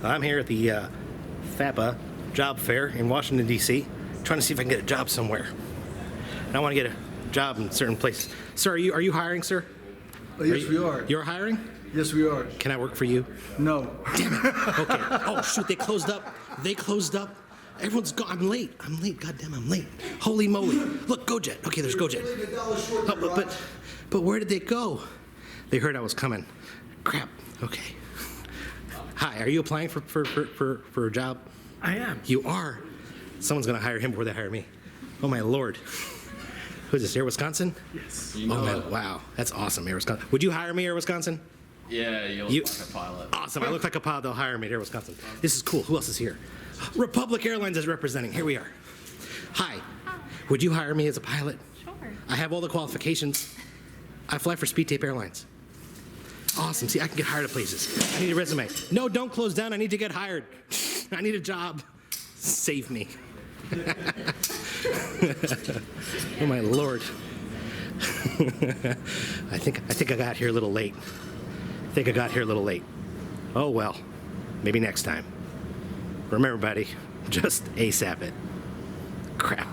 I'm here at the FAPA job fair in Washington, D.C., trying to see if I can get a job somewhere. And I want to get a job in a certain place. Sir, are you hiring, sir? Yes, we are. You're hiring? Yes, we are. Can I work for you? No. Damn it. Okay. Oh, shoot, they closed up. Everyone's gone. I'm late. Goddamn, I'm late. Holy moly. Look, GoJet. Okay, there's GoJet. Oh, but where did they go? They heard I was coming. Crap. Okay. Hi, are you applying for a job? I am. You are? Someone's going to hire him before they hire me. Oh, my Lord. Who's this, Air Wisconsin? Yes. Oh, man, wow. That's awesome, Air Wisconsin. Would you hire me, Air Wisconsin? Yeah, you look like a pilot. Awesome. I look like a pilot. They'll hire me at Air Wisconsin. This is cool. Who else is here? Republic Airlines is representing. Here we are. Hi. Would you hire me as a pilot? Sure. I have all the qualifications. I fly for Speed Tape Airlines. Awesome. See, I can get hired at places. I need a resume. No, don't close down. I need to get hired. I need a job. Save me. Oh, my Lord. I think I got here a little late. Oh, well. Maybe next time. Remember, buddy, just ASAP it. Crap.